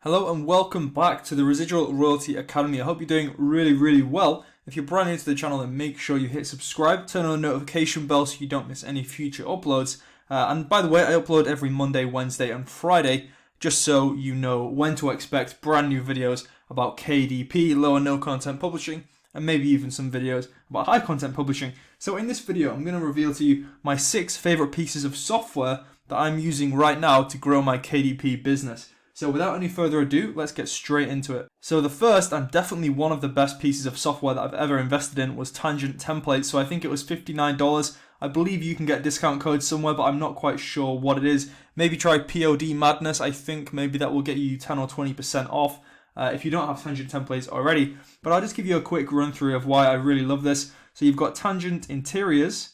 Hello and welcome back to the Residual Royalty Academy. I hope you're doing really well. If you're brand new to the channel, then make sure you hit subscribe, turn on the notification bell so you don't miss any future uploads. And by the way, I upload every Monday, Wednesday and Friday, just so you know when to expect brand new videos about KDP, low and no content publishing, and maybe even some videos about high content publishing. So in this video, I'm going to reveal to you my 6 favorite pieces of software that I'm using right now to grow my KDP business. So without any further ado, let's get straight into it. So the first and definitely one of the best pieces of software that I've ever invested in was Tangent Templates. So I think it was $59. I believe you can get discount codes somewhere, but I'm not quite sure what it is. Maybe try POD Madness. I think maybe that will get you 10 or 20% off if you don't have Tangent Templates already. But I'll just give you a quick run through of why I really love this. So you've got Tangent Interiors.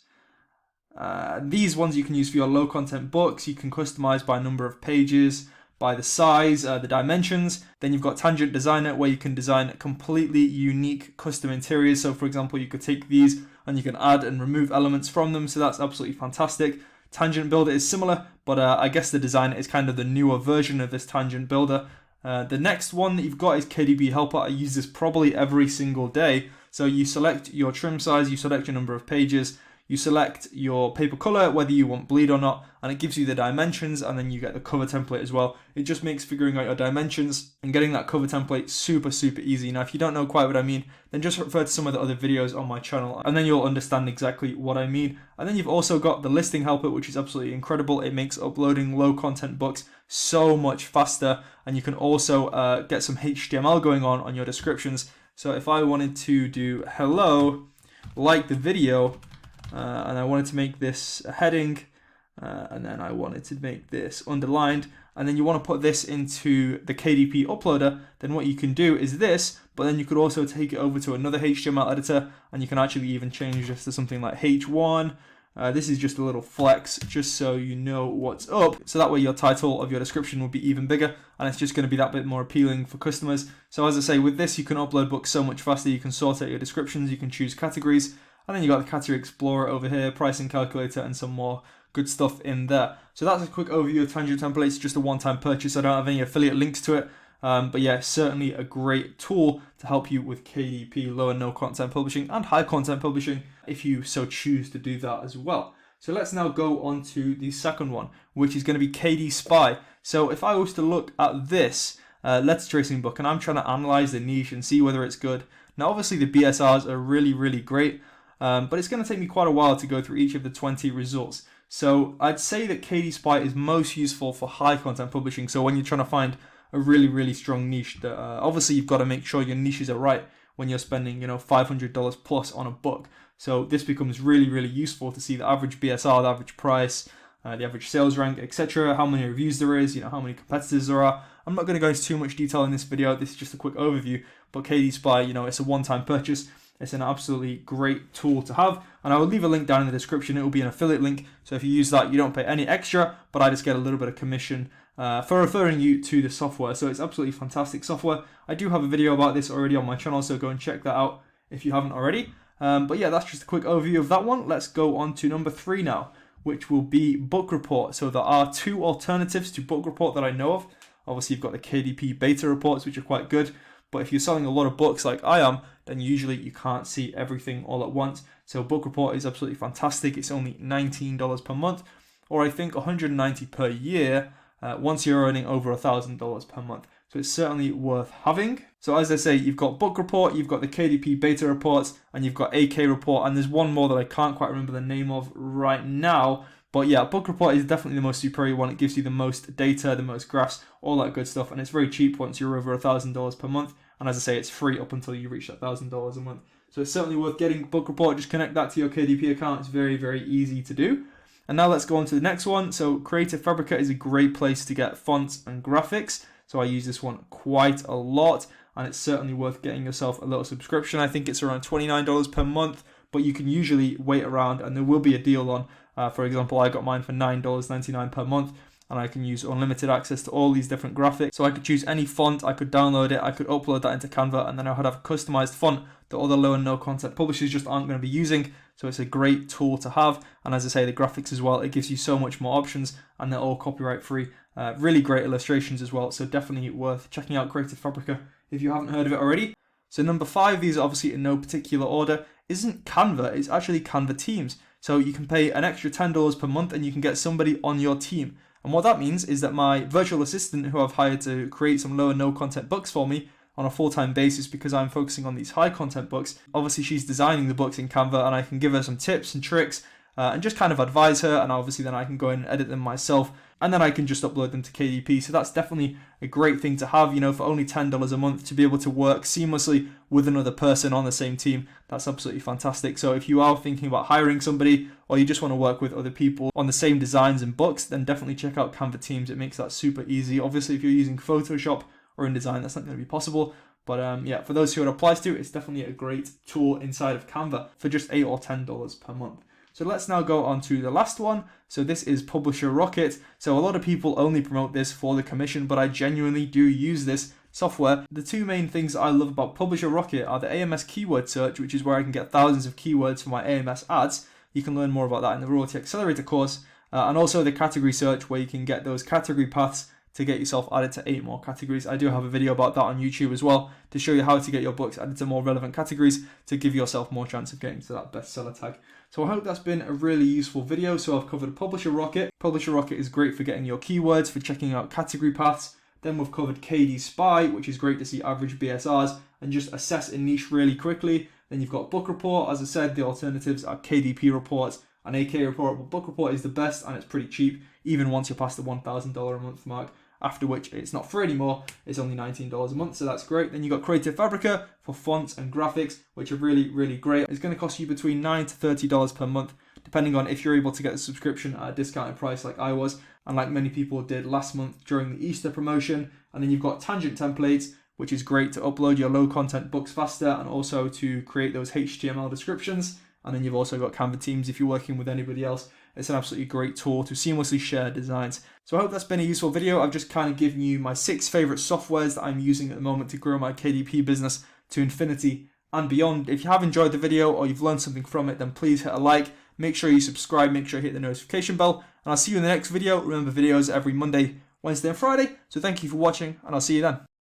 These ones you can use for your low content books. You can customize by number of pages, by the size, the dimensions. Then you've got Tangent Designer, where you can design completely unique custom interiors. So for example, you could take these and you can add and remove elements from them. So that's absolutely fantastic. Tangent Builder is similar, but I guess the Designer is kind of the newer version of this Tangent Builder. The next one that you've got is KDP Helper. I use this probably every single day. So you select your trim size, you select your number of pages, you select your paper color, whether you want bleed or not, and it gives you the dimensions, and then you get the cover template as well. It just makes figuring out your dimensions and getting that cover template super easy. Now, if you don't know quite what I mean, then just refer to some of the other videos on my channel, and then you'll understand exactly what I mean. And then you've also got the listing helper, which is absolutely incredible. It makes uploading low content books so much faster, and you can also get some HTML going on your descriptions. So if I wanted to do hello, like the video, and I wanted to make this a heading, and then I wanted to make this underlined, and then you want to put this into the KDP uploader, then what you can do is this, but then you could also take it over to another HTML editor, and you can actually even change this to something like H1. This is just a little flex, just so you know what's up. So that way your title of your description will be even bigger, and it's just going to be that bit more appealing for customers. So as I say, with this, you can upload books so much faster. You can sort out your descriptions, you can choose categories, and then you got the category explorer over here, pricing calculator, and some more good stuff in there. So that's a quick overview of Tangent Templates, just a one-time purchase. I don't have any affiliate links to it, but yeah, certainly a great tool to help you with KDP, low and no content publishing, and high content publishing, if you so choose to do that as well. So let's now go on to the second one, which is going to be KD Spy. So if I was to look at this letter tracing book, and I'm trying to analyze the niche and see whether it's good. Now, obviously the BSRs are really great, but it's going to take me quite a while to go through each of the 20 results. So I'd say that KD Spy is most useful for high content publishing. So when you're trying to find a really strong niche, that obviously you've got to make sure your niches are right when you're spending, $500 plus on a book. So this becomes really useful to see the average BSR, the average price, the average sales rank, etc. How many reviews there is, how many competitors there are. I'm not going to go into too much detail in this video. This is just a quick overview. But KD Spy, it's a one-time purchase. It's an absolutely great tool to have, and I will leave a link down in the description. It will be an affiliate link, so if you use that, you don't pay any extra, but I just get a little bit of commission for referring you to the software. So it's absolutely fantastic software. I do have a video about this already on my channel, so go and check that out if you haven't already. But yeah, that's just a quick overview of that one. Let's go on to number 3 now, which will be Book Report. So there are 2 alternatives to Book Report that I know of. Obviously, you've got the KDP beta reports, which are quite good. But if you're selling a lot of books like I am, then usually you can't see everything all at once. So Book Report is absolutely fantastic. It's only $19 per month, or I think $190 per year once you're earning over $1,000 per month. So it's certainly worth having. So as I say, you've got Book Report, you've got the KDP beta reports, and you've got AK Report, and there's one more that I can't quite remember the name of right now. But yeah, Book Report is definitely the most superior one. It gives you the most data, the most graphs, all that good stuff, and it's very cheap once you're over $1,000 per month. And as I say, it's free up until you reach that $1,000 a month. So it's certainly worth getting Book Report. Just connect that to your KDP account. It's very easy to do. And now let's go on to the next one. So Creative Fabrica is a great place to get fonts and graphics. So I use this one quite a lot, and it's certainly worth getting yourself a little subscription. I think it's around $29 per month, but you can usually wait around, and there will be a deal on. For example, I got mine for $9.99 per month, and I can use unlimited access to all these different graphics. So I could choose any font, I could download it, I could upload that into Canva, and then I would have a customized font that other low and no content publishers just aren't going to be using. So it's a great tool to have. And as I say, the graphics as well, it gives you so much more options, and they're all copyright free. Really great illustrations as well, so definitely worth checking out Creative Fabrica if you haven't heard of it already. So number 5, these are obviously in no particular order, isn't Canva, it's actually Canva Teams. So you can pay an extra $10 per month and you can get somebody on your team. And what that means is that my virtual assistant, who I've hired to create some low and no content books for me on a full-time basis because I'm focusing on these high content books, obviously she's designing the books in Canva and I can give her some tips and tricks and just kind of advise her, and obviously then I can go and edit them myself, and then I can just upload them to KDP. So that's definitely a great thing to have, for only $10 a month to be able to work seamlessly with another person on the same team. That's absolutely fantastic. So if you are thinking about hiring somebody, or you just want to work with other people on the same designs and books, then definitely check out Canva Teams. It makes that super easy. Obviously, if you're using Photoshop or InDesign, that's not going to be possible. But yeah, for those who it applies to, it's definitely a great tool inside of Canva for just $8 or $10 per month. So let's now go on to the last one. So this is Publisher Rocket. So a lot of people only promote this for the commission, but I genuinely do use this software. The two main things I love about Publisher Rocket are the AMS keyword search, which is where I can get thousands of keywords for my AMS ads. You can learn more about that in the Royalty Accelerator course. And also the category search, where you can get those category paths to get yourself added to 8 more categories. I do have a video about that on YouTube as well to show you how to get your books added to more relevant categories to give yourself more chance of getting to that bestseller tag. So I hope that's been a really useful video. So I've covered Publisher Rocket. Publisher Rocket is great for getting your keywords, for checking out category paths. Then we've covered KD Spy, which is great to see average BSRs and just assess a niche really quickly. Then you've got Book Report. As I said, the alternatives are KDP reports and AK report, but Book Report is the best and it's pretty cheap, even once you're past the $1,000 a month mark, after which it's not free anymore, it's only $19 a month, so that's great. Then you've got Creative Fabrica for fonts and graphics, which are really, really great. It's going to cost you between $9 to $30 per month, depending on if you're able to get the subscription at a discounted price like I was, and like many people did last month during the Easter promotion. And then you've got Tangent Templates, which is great to upload your low content books faster and also to create those HTML descriptions. And then you've also got Canva Teams if you're working with anybody else. It's an absolutely great tool to seamlessly share designs. So I hope that's been a useful video. I've just kind of given you my 6 favorite softwares that I'm using at the moment to grow my KDP business to infinity and beyond. If you have enjoyed the video or you've learned something from it, then please hit a like. Make sure you subscribe, make sure you hit the notification bell, and I'll see you in the next video. Remember, videos every Monday, Wednesday and Friday. So thank you for watching, and I'll see you then.